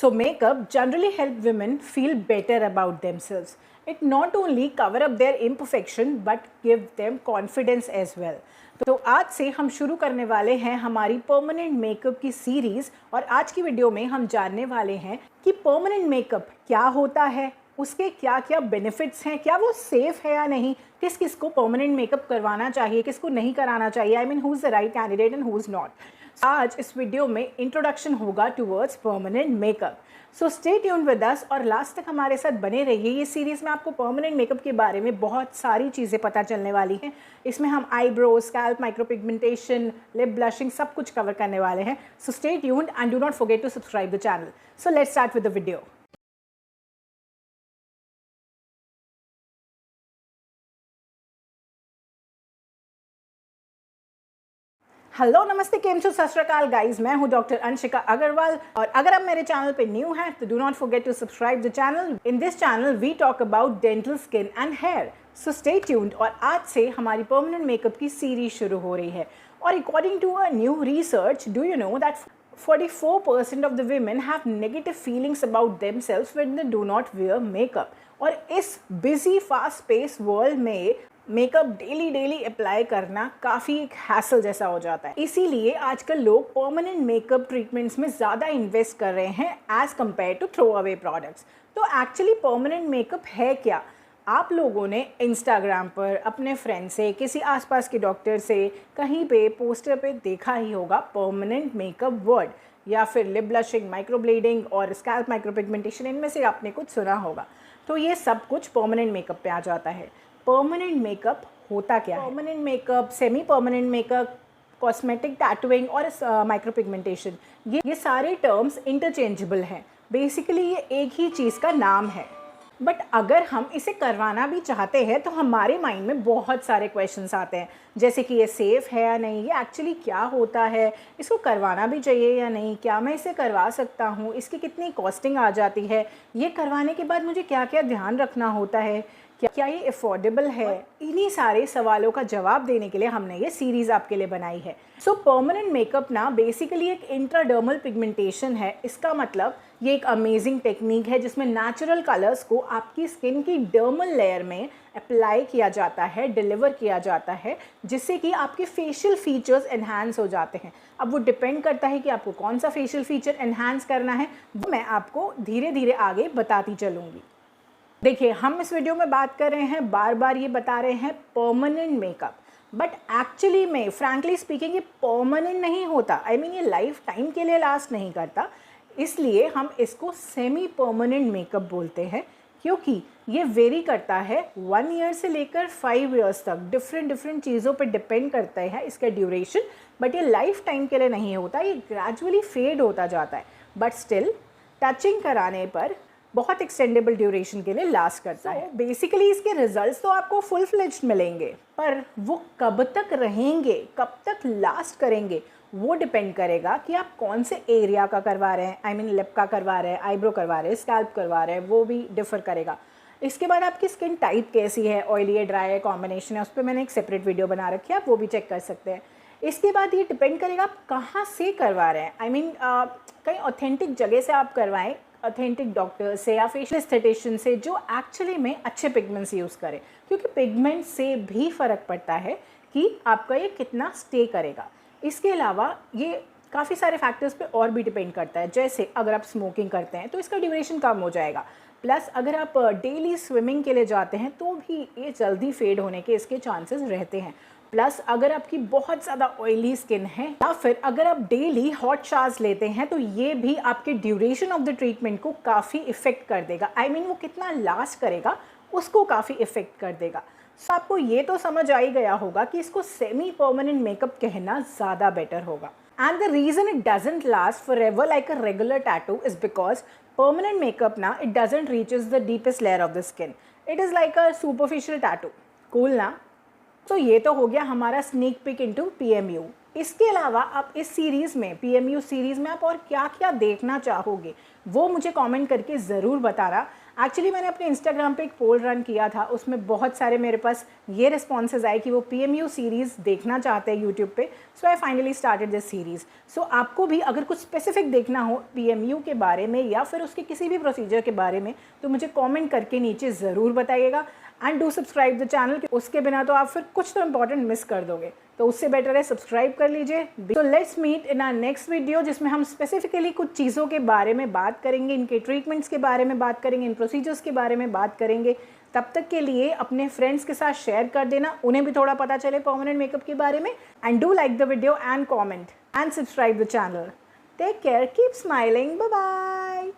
So makeup generally help women feel better about themselves. It not only cover up their imperfection but give them confidence as well. तो आज से हम शुरू करने वाले हैं हमारी परमानेंट मेकअप की सीरीज़ और आज की वीडियो में हम जानने वाले हैं कि परमानेंट मेकअप क्या होता है, उसके क्या क्या बेनिफिट्स हैं, क्या वो सेफ़ है या नहीं, किस किस को परमानेंट मेकअप करवाना चाहिए, किसको नहीं कराना चाहिए, I mean who is the right candidate and who is not. आज इस वीडियो में इंट्रोडक्शन होगा towards permanent makeup. So stay tuned with us और लास्ट तक हमारे साथ बने रहिए। ये सीरीज़ में आपको परमानेंट मेकअप के बारे में बहुत सारी चीज़ें पता चलने वाली हैं। इसमें हम eyebrow, scalp micropigmentation, lip blushing सब कुछ कवर करने वाले हैं। So stay tuned and do not forget to subscribe the channel. So let's start with the video. Hello नमस्ते, केम छो, सत श्री अकाल गाइज। मैं हूं डॉक्टर अंशिका अग्रवाल और अगर आप मेरे चैनल पे न्यू हैं तो do not forget to subscribe the channel. In this channel we talk about dental, skin and hair. So stay tuned और आज से हमारी परमानेंट मेकअप की सीरीज शुरू हो रही है और according to a new research, do you know that 44% of the women have negative feelings about themselves when they do not wear makeup। और इस बिजी फास्ट पेस वर्ल्ड में मेकअप डेली अप्लाई करना काफ़ी एक हैसल जैसा हो जाता है। इसीलिए आजकल लोग परमानेंट मेकअप ट्रीटमेंट्स में ज़्यादा इन्वेस्ट कर रहे हैं as compare to throw away products. तो एक्चुअली परमानेंट मेकअप है क्या? आप लोगों ने इंस्टाग्राम पर अपने फ्रेंड से, किसी आसपास के डॉक्टर से, कहीं पे पोस्टर पे देखा ही होगा परमानेंट मेकअप वर्ड, या फिर लिप ब्लशिंग, माइक्रोब्लेडिंग और स्कैल्प माइक्रोपिगमेंटेशन, इनमें से आपने कुछ सुना होगा। तो ये सब कुछ परमानेंट मेकअप पे आ जाता है। परमानेंट मेकअप होता क्या है? Permanent makeup, semi permanent makeup, cosmetic tattooing और माइक्रोपिगमेंटेशन, ये सारे टर्म्स इंटरचेंजेबल हैं। बेसिकली ये एक ही चीज़ का नाम है। बट अगर हम इसे करवाना भी चाहते हैं तो हमारे माइंड में बहुत सारे क्वेश्चंस आते हैं, जैसे कि ये सेफ़ है या नहीं, ये एक्चुअली क्या होता है, इसको करवाना भी चाहिए या नहीं, क्या मैं इसे करवा सकता हूँ, इसकी कितनी कॉस्टिंग आ जाती है, ये करवाने के बाद मुझे क्या क्या ध्यान रखना होता है, क्या ये अफोर्डेबल है। इन्हीं सारे सवालों का जवाब देने के लिए हमने ये सीरीज़ आपके लिए बनाई है। सो परमानेंट मेकअप ना बेसिकली एक इंट्राडर्मल पिगमेंटेशन है। इसका मतलब ये एक अमेजिंग टेक्निक है जिसमें नेचुरल कलर्स को आपकी स्किन की डर्मल लेयर में अप्लाई किया जाता है, डिलीवर किया जाता है, जिससे कि आपके फेशियल फीचर्स एनहांस हो जाते हैं। अब वो डिपेंड करता है कि आपको कौन सा फेशियल फीचर एनहांस करना है, वो मैं आपको धीरे धीरे आगे बताती चलूँगी। देखिए, हम इस वीडियो में बात कर रहे हैं, बार बार ये बता रहे हैं परमानेंट मेकअप, बट एक्चुअली में फ्रैंकली स्पीकिंग ये परमानेंट नहीं होता। आई मीन ये लाइफ टाइम के लिए लास्ट नहीं करता, इसलिए हम इसको सेमी परमानेंट मेकअप बोलते हैं, क्योंकि ये वेरी करता है 1 ईयर से लेकर 5 ईयर्स तक। डिफरेंट चीज़ों पर डिपेंड करता है इसका ड्यूरेशन, बट ये लाइफ टाइम के लिए नहीं होता, ये ग्रेजुअली फेड होता जाता है, बट स्टिल टचिंग कराने पर बहुत एक्सटेंडेबल ड्यूरेशन के लिए लास्ट करता है। बेसिकली इसके रिजल्ट्स तो आपको फुल फ्लेज्ड मिलेंगे, पर वो कब तक रहेंगे, कब तक लास्ट करेंगे, वो डिपेंड करेगा कि आप कौन से एरिया का करवा रहे हैं। आई मीन लिप का करवा रहे हैं, आईब्रो करवा रहे हैं, स्कैल्प करवा रहे हैं, वो भी डिफ़र करेगा। इसके बाद आपकी स्किन टाइप कैसी है, ऑयली है, ड्राई है, कॉम्बिनेशन है, उस पर मैंने एक सेपरेट वीडियो बना रखी है, आप वो भी चेक कर सकते हैं। इसके बाद ये डिपेंड करेगा आप कहाँ से करवा रहे हैं। आई मीन कहीं ऑथेंटिक जगह से आप करवाएं, ऑथेंटिक डॉक्टर से या फेशियल एस्थेटिशियन से जो एक्चुअली में अच्छे पिगमेंट्स यूज़ करें, क्योंकि पिगमेंट से भी फ़र्क पड़ता है कि आपका ये कितना स्टे करेगा। इसके अलावा ये काफ़ी सारे फैक्टर्स पे और भी डिपेंड करता है, जैसे अगर आप स्मोकिंग करते हैं तो इसका ड्यूरेशन कम हो जाएगा, प्लस अगर आप डेली स्विमिंग के लिए जाते हैं तो भी ये जल्दी फेड होने के इसके चांसेस रहते हैं, प्लस अगर आपकी बहुत ज़्यादा ऑयली स्किन है या फिर अगर आप डेली हॉट शावर्स लेते हैं तो ये भी आपके ड्यूरेशन ऑफ द ट्रीटमेंट को काफ़ी इफ़ेक्ट कर देगा। आई मीन वो कितना लास्ट करेगा उसको काफ़ी इफ़ेक्ट कर देगा। सो आपको ये तो समझ आ ही गया होगा कि इसको सेमी परमानेंट मेकअप कहना ज़्यादा बेटर होगा। And the reason it doesn't last forever like a regular tattoo is because permanent makeup ना it doesn't reaches the deepest layer of the skin, it is like a superficial tattoo. Cool ना? तो ये तो हो गया हमारा sneak pick into PMU। इसके अलावा आप इस सीरीज़ में, PMU सीरीज़ में आप और क्या क्या देखना चाहोगे वो मुझे कमेंट करके ज़रूर बताना। एक्चुअली मैंने अपने इंस्टाग्राम पे एक पोल रन किया था, उसमें बहुत सारे मेरे पास ये रिस्पॉन्सेज आए कि वो PMU सीरीज़ देखना चाहते हैं यूट्यूब पे। So I finally started this series. So आपको भी अगर कुछ स्पेसिफिक देखना हो PMU के बारे में या फिर उसके किसी भी प्रोसीजर के बारे में तो मुझे कमेंट करके नीचे ज़रूर बताइएगा। And do subscribe the channel, उसके बिना तो आप फिर कुछ तो इंपॉर्टेंट मिस कर दोगे, तो उससे बेटर है सब्सक्राइब कर लीजिए। तो let's meet in our next video, जिसमें हम स्पेसिफिकली कुछ चीज़ों के बारे में बात करेंगे, इनके ट्रीटमेंट्स के बारे में बात करेंगे, इन प्रोसीजर्स के बारे में बात करेंगे। तब तक के लिए अपने फ्रेंड्स के साथ शेयर कर देना, उन्हें भी थोड़ा पता चले परमानेंट मेकअप के बारे में। And do like the video and comment and subscribe the channel. Take care, keep smiling, bye bye.